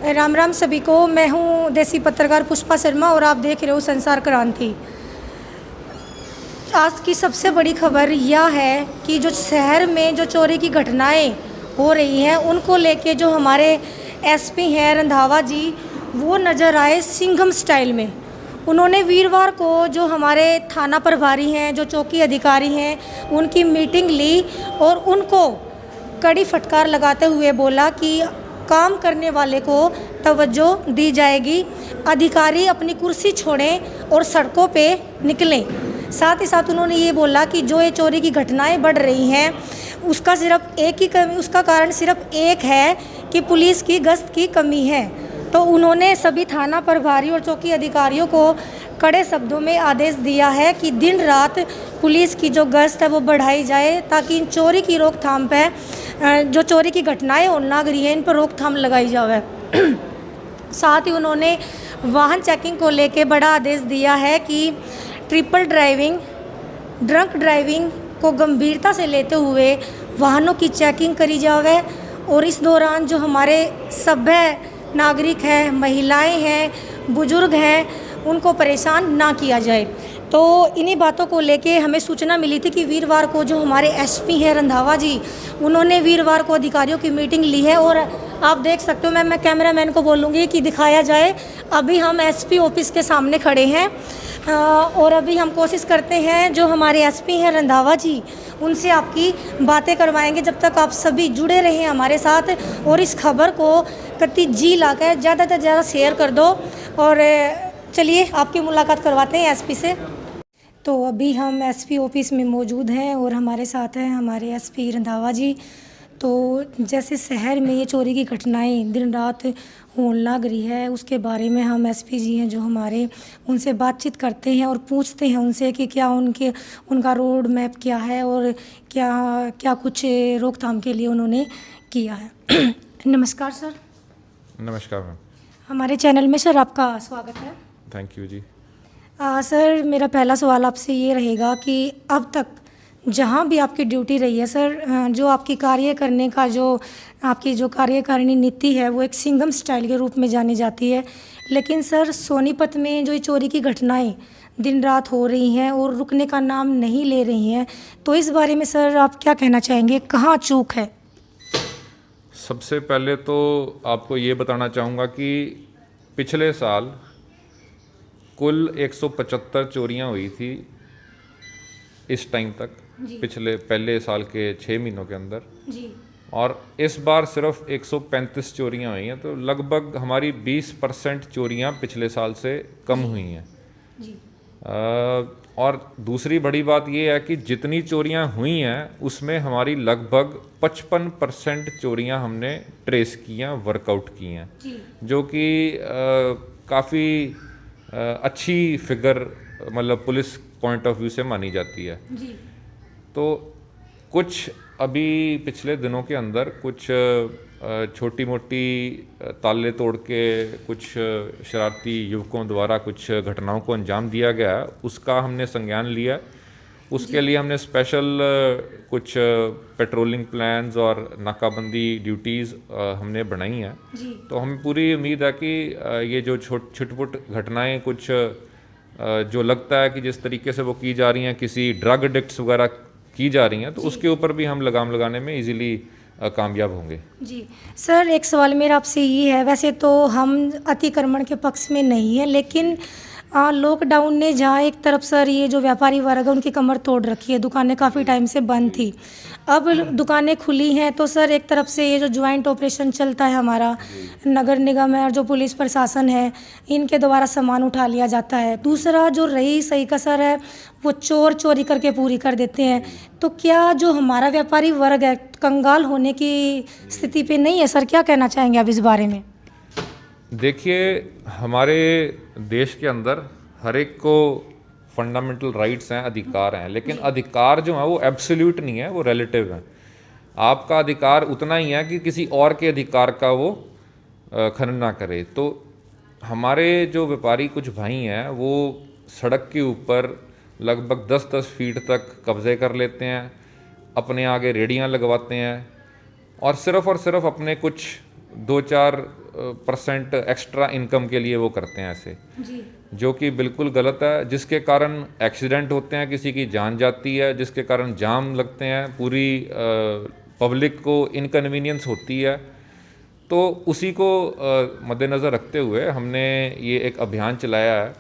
राम राम सभी को। मैं हूँ देसी पत्रकार पुष्पा शर्मा और आप देख रहे हो संसार क्रांति। आज की सबसे बड़ी खबर यह है कि जो शहर में जो चोरी की घटनाएं हो रही हैं उनको लेके जो हमारे एसपी हैं रंधावा जी, वो नज़र आए सिंघम स्टाइल में। उन्होंने वीरवार को जो हमारे थाना प्रभारी हैं, जो चौकी अधिकारी हैं, उनकी मीटिंग ली और उनको कड़ी फटकार लगाते हुए बोला कि काम करने वाले को तवज्जो दी जाएगी, अधिकारी अपनी कुर्सी छोड़ें और सड़कों पे निकलें। साथ ही साथ उन्होंने ये बोला कि जो ये चोरी की घटनाएं बढ़ रही हैं उसका कारण सिर्फ एक है कि पुलिस की गश्त की कमी है। तो उन्होंने सभी थाना प्रभारी और चौकी अधिकारियों को कड़े शब्दों में आदेश दिया है कि दिन रात पुलिस की जो गश्त है वो बढ़ाई जाए, ताकि इन चोरी की रोकथाम पे जो चोरी की घटनाएं होने लगी हैं इन पर रोकथाम लगाई जाए। साथ ही उन्होंने वाहन चेकिंग को लेके बड़ा आदेश दिया है कि ट्रिपल ड्राइविंग, ड्रंक ड्राइविंग को गंभीरता से लेते हुए वाहनों की चेकिंग करी जाए और इस दौरान जो हमारे सभ्य नागरिक हैं, महिलाएं हैं, बुजुर्ग हैं, उनको परेशान ना किया जाए। तो इन्हीं बातों को लेके हमें सूचना मिली थी कि वीरवार को जो हमारे एसपी हैं रंधावा जी, उन्होंने वीरवार को अधिकारियों की मीटिंग ली है और आप देख सकते हो, मैं कैमरामैन को बोलूँगी कि दिखाया जाए। अभी हम एसपी ऑफिस के सामने खड़े हैं और अभी हम कोशिश करते हैं जो हमारे एसपी हैं रंधावा जी, उनसे आपकी बातें करवाएंगे। जब तक आप सभी जुड़े रहें हमारे साथ और इस खबर को कति जी लाकर ज़्यादा से ज़्यादा शेयर कर दो। और चलिए आपकी मुलाकात करवाते हैं एसपी से। तो अभी हम एसपी ऑफिस में मौजूद हैं और हमारे साथ हैं हमारे एसपी रंधावा जी। तो जैसे शहर में ये चोरी की घटनाएं दिन रात होने लग रही है, उसके बारे में हम एसपी जी हैं जो हमारे, उनसे बातचीत करते हैं और पूछते हैं उनसे कि क्या उनका रोड मैप क्या है और क्या क्या कुछ रोकथाम के लिए उन्होंने किया है। नमस्कार सर। नमस्कार मैम। हमारे चैनल में सर आपका स्वागत है। Thank you ji. सर मेरा पहला सवाल आपसे ये रहेगा कि अब तक जहाँ भी आपकी ड्यूटी रही है सर, जो आपकी कार्य करने का जो आपकी जो कार्यकारिणी नीति है वो एक सिंघम स्टाइल के रूप में जानी जाती है, लेकिन सर सोनीपत में जो ये चोरी की घटनाएं दिन रात हो रही हैं और रुकने का नाम नहीं ले रही हैं, तो इस बारे में सर आप क्या कहना चाहेंगे, कहाँ चूक है? सबसे पहले तो आपको ये बताना चाहूँगा कि पिछले साल कुल 175 चोरियाँ हुई थी इस टाइम तक, पहले साल के 6 महीनों के अंदर जी। और इस बार सिर्फ 135 चोरियां हुई हैं, तो लगभग हमारी 20% चोरियां पिछले साल से कम हुई हैं जी। और दूसरी बड़ी बात ये है कि जितनी चोरियां हुई हैं उसमें हमारी लगभग 55% चोरियां हमने ट्रेस की हैं, वर्कआउट की हैं, जो कि काफ़ी अच्छी फिगर मतलब पुलिस पॉइंट ऑफ व्यू से मानी जाती है जी। तो कुछ अभी पिछले दिनों के अंदर कुछ छोटी मोटी ताले तोड़ के कुछ शरारती युवकों द्वारा कुछ घटनाओं को अंजाम दिया गया, उसका हमने संज्ञान लिया। उसके लिए हमने स्पेशल कुछ पेट्रोलिंग प्लान्स और नाकाबंदी ड्यूटीज़ हमने बनाई हैं। तो हमें पूरी उम्मीद है कि ये जो छोट-छोट घटनाएं कुछ जो लगता है कि जिस तरीके से वो की जा रही हैं, किसी ड्रग एडिक्ट्स वगैरह की जा रही हैं, तो उसके ऊपर भी हम लगाम लगाने में इजीली कामयाब होंगे जी। सर एक सवाल मेरा आपसे ये है, वैसे तो हम अतिक्रमण के पक्ष में नहीं है, लेकिन लॉकडाउन ने जहाँ एक तरफ सर ये जो व्यापारी वर्ग है उनकी कमर तोड़ रखी है, दुकानें काफ़ी टाइम से बंद थी, अब दुकानें खुली हैं, तो सर एक तरफ से ये जो ज्वाइंट ऑपरेशन चलता है हमारा नगर निगम है और जो पुलिस प्रशासन है, इनके द्वारा सामान उठा लिया जाता है। दूसरा जो रही सही कसर है वो चोर चोरी करके पूरी कर देते हैं। तो क्या जो हमारा व्यापारी वर्ग है कंगाल होने की स्थिति पे नहीं है सर, क्या कहना चाहेंगे आप इस बारे में? देखिए, हमारे देश के अंदर हर एक को फंडामेंटल राइट्स हैं, अधिकार हैं, लेकिन अधिकार जो है वो एब्सोल्यूट नहीं है, वो रिलेटिव है। आपका अधिकार उतना ही है कि किसी और के अधिकार का वो खनन ना करे। तो हमारे जो व्यापारी कुछ भाई हैं वो सड़क के ऊपर लगभग 10-10 फीट तक कब्जे कर लेते हैं, अपने आगे रेडियां लगवाते हैं और सिर्फ अपने कुछ 2-4 % एक्स्ट्रा इनकम के लिए वो करते हैं ऐसे, जी जो कि बिल्कुल गलत है, जिसके कारण एक्सीडेंट होते हैं, किसी की जान जाती है, जिसके कारण जाम लगते हैं, पूरी पब्लिक को इनकन्वीनियंस होती है। तो उसी को मद्देनज़र रखते हुए हमने ये एक अभियान चलाया है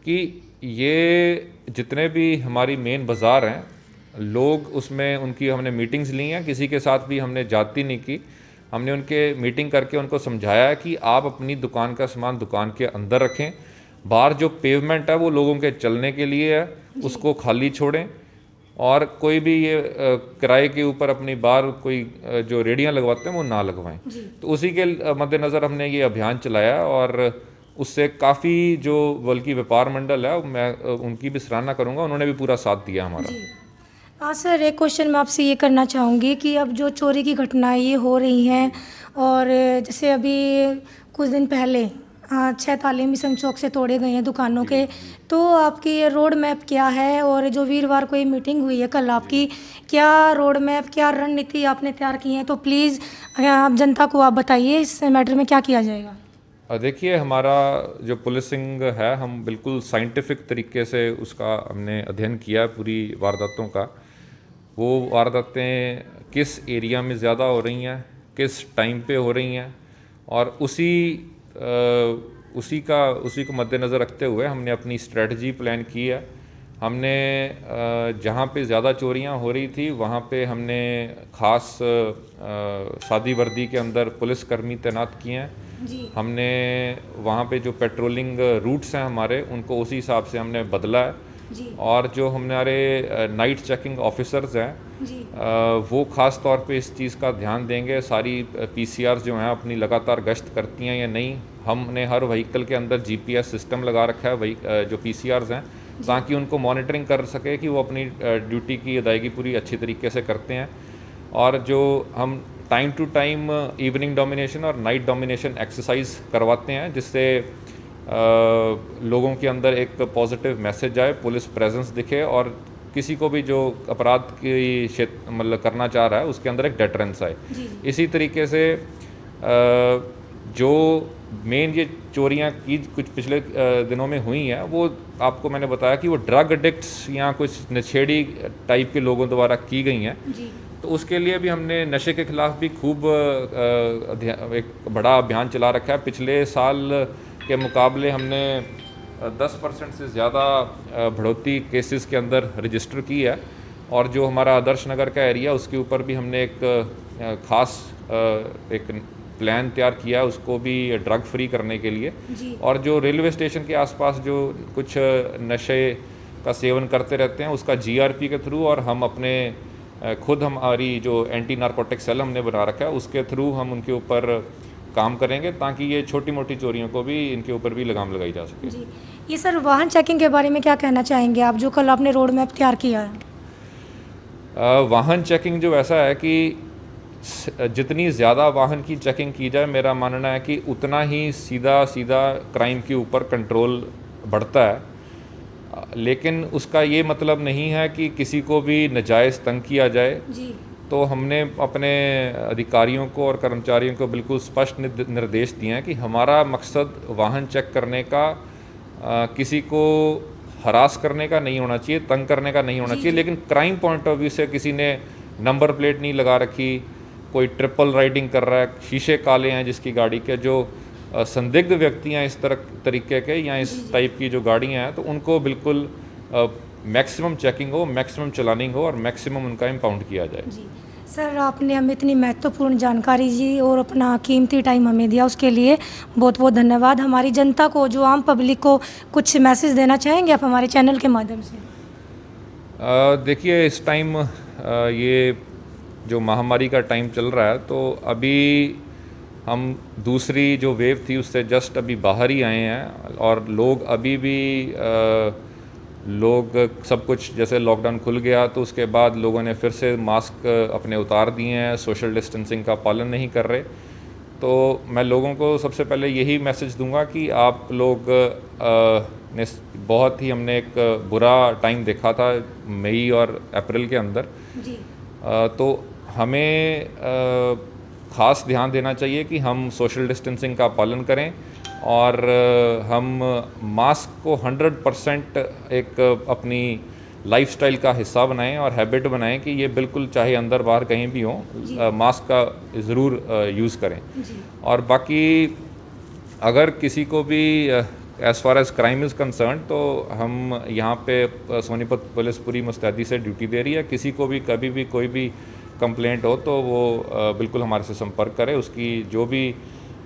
कि ये जितने भी हमारी मेन बाज़ार हैं, लोग उसमें उनकी हमने मीटिंग्स ली हैं, किसी के साथ भी हमने जाती नहीं की, हमने उनके मीटिंग करके उनको समझाया है कि आप अपनी दुकान का सामान दुकान के अंदर रखें, बाहर जो पेवमेंट है वो लोगों के चलने के लिए है, उसको खाली छोड़ें, और कोई भी ये किराए के ऊपर अपनी बाहर कोई जो रेडियां लगवाते हैं वो ना लगवाएं। तो उसी के मद्देनज़र हमने ये अभियान चलाया, और उससे काफ़ी जो बल्कि व्यापार मंडल है, मैं उनकी भी सराहना करूंगा, उन्होंने भी पूरा साथ दिया हमारा। हाँ सर, एक क्वेश्चन मैं आपसे ये करना चाहूँगी कि अब जो चोरी की घटनाएं ये हो रही हैं, और जैसे अभी कुछ दिन पहले 6 ताले मिशन चौक से तोड़े गए हैं दुकानों के, तो आपकी ये रोड मैप क्या है? और जो वीरवार को ये मीटिंग हुई है कल आपकी, क्या रोड मैप, क्या रणनीति आपने तैयार की है? तो प्लीज़ आप जनता को आप बताइए इस मैटर में क्या किया जाएगा। देखिए, हमारा जो पुलिसिंग है, हम बिल्कुल साइंटिफिक तरीके से उसका हमने अध्ययन किया है पूरी वारदातों का। वो वारदातें किस एरिया में ज़्यादा हो रही हैं, किस टाइम पे हो रही हैं, और उसी को मद्देनज़र रखते हुए हमने अपनी स्ट्रेटजी प्लान की है। हमने जहाँ पे ज़्यादा चोरियाँ हो रही थी वहाँ पे हमने ख़ास सादी वर्दी के अंदर पुलिसकर्मी तैनात किए हैं। हमने वहाँ पे जो पेट्रोलिंग रूट्स हैं हमारे, उनको उसी हिसाब से हमने बदला है। और जो हमारे नाइट चेकिंग ऑफिसर्स हैं, वो ख़ास तौर पे इस चीज़ का ध्यान देंगे, सारी पीसीआर जो हैं अपनी लगातार गश्त करती हैं या नहीं। हमने हर व्हीकल के अंदर जीपीएस सिस्टम लगा रखा है, वही जो पीसीआर्स हैं, ताकि उनको मॉनिटरिंग कर सके कि वो अपनी ड्यूटी की अदायगी पूरी अच्छी तरीके से करते हैं। और जो हम time to time evening domination और नाइट डोमिनेशन एक्सरसाइज करवाते हैं, जिससे लोगों के अंदर एक पॉजिटिव मैसेज आए, पुलिस प्रेजेंस दिखे, और किसी को भी जो अपराध की मतलब करना चाह रहा है उसके अंदर एक डेटरेंस आए। इसी तरीके से जो मेन ये चोरियां की कुछ पिछले दिनों में हुई हैं, वो आपको मैंने बताया कि वो ड्रग एडिक्ट्स या कुछ नशेड़ी टाइप के लोगों द्वारा की गई हैं। तो उसके लिए भी हमने नशे के खिलाफ भी खूब एक बड़ा अभियान चला रखा है। पिछले साल के मुकाबले हमने 10% से ज़्यादा बढ़ोतरी केसेस के अंदर रजिस्टर की है। और जो हमारा आदर्श नगर का एरिया, उसके ऊपर भी हमने एक ख़ास एक प्लान तैयार किया है, उसको भी ड्रग फ्री करने के लिए। और जो रेलवे स्टेशन के आसपास जो कुछ नशे का सेवन करते रहते हैं, उसका जीआरपी के थ्रू, और हम अपने खुद हमारी जो एंटी नारकोटिक सेल हमने बना रखा है, उसके थ्रू हम उनके ऊपर काम करेंगे, ताकि ये छोटी मोटी चोरियों को भी, इनके ऊपर भी लगाम लगाई जा सके। जी, ये सर वाहन चेकिंग के बारे में क्या कहना चाहेंगे आप, जो कल आपने रोड मैप तैयार किया है? वाहन चेकिंग जो ऐसा है कि जितनी ज़्यादा वाहन की चेकिंग की जाए, मेरा मानना है कि उतना ही सीधा क्राइम के ऊपर कंट्रोल बढ़ता है। लेकिन उसका ये मतलब नहीं है कि किसी को भी नाजायज़ तंग किया जाए। तो हमने अपने अधिकारियों को और कर्मचारियों को बिल्कुल स्पष्ट निर्देश दिए हैं कि हमारा मकसद वाहन चेक करने का किसी को हरास करने का नहीं होना चाहिए, तंग करने का नहीं होना चाहिए। लेकिन क्राइम पॉइंट ऑफ व्यू से किसी ने नंबर प्लेट नहीं लगा रखी, कोई ट्रिपल राइडिंग कर रहा है, शीशे काले हैं जिसकी गाड़ी के, जो संदिग्ध व्यक्ति हैं इस तरीके के या इस टाइप की जो गाड़ियाँ हैं, तो उनको बिल्कुल मैक्सिमम चेकिंग हो, मैक्सिमम चलानिंग हो और मैक्सिमम उनका इम्पाउंड किया जाए। जी सर, आपने हमें इतनी महत्वपूर्ण जानकारी जी और अपना कीमती टाइम हमें दिया, उसके लिए बहुत बहुत धन्यवाद। हमारी जनता को, जो आम पब्लिक को कुछ मैसेज देना चाहेंगे आप हमारे चैनल के माध्यम से? देखिए, इस टाइम ये जो महामारी का टाइम चल रहा है, तो अभी हम दूसरी जो वेव थी उससे जस्ट अभी बाहर ही आए हैं, और लोग अभी भी लोग सब कुछ, जैसे लॉकडाउन खुल गया तो उसके बाद लोगों ने फिर से मास्क अपने उतार दिए हैं, सोशल डिस्टेंसिंग का पालन नहीं कर रहे। तो मैं लोगों को सबसे पहले यही मैसेज दूंगा कि आप लोग ने बहुत ही, हमने एक बुरा टाइम देखा था मई और अप्रैल के अंदर। तो हमें ख़ास ध्यान देना चाहिए कि हम सोशल डिस्टेंसिंग का पालन करें और हम मास्क को 100% एक अपनी लाइफस्टाइल का हिस्सा बनाएं और हैबिट बनाएं कि ये बिल्कुल चाहे अंदर बाहर कहीं भी हो मास्क का ज़रूर यूज़ करें। और बाकी अगर किसी को भी as far as crime is concern तो हम यहाँ पे सोनीपत पुलिस पूरी मुस्तैदी से ड्यूटी दे रही है। किसी को भी कभी भी कोई भी कंप्लेंट हो तो वो बिल्कुल हमारे से संपर्क करे, उसकी जो भी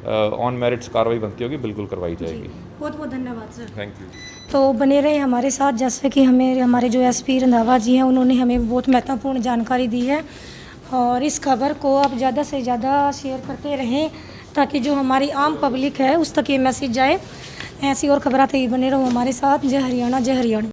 ऑन मेरिट्स कार्रवाई बनती होगी बिल्कुल करवाई जाएगी। बहुत बहुत धन्यवाद सर। Thank you. तो बने रहे हमारे साथ, जैसे कि हमारे जो एसपी रंधावा जी हैं उन्होंने हमें बहुत महत्वपूर्ण जानकारी दी है और इस खबर को आप ज़्यादा से ज़्यादा शेयर करते रहें ताकि जो हमारी आम पब्लिक है उस तक ये मैसेज जाए। ऐसी और खबरां ही बने रहो हमारे साथ। जय हरियाणा, जय हरियाणा।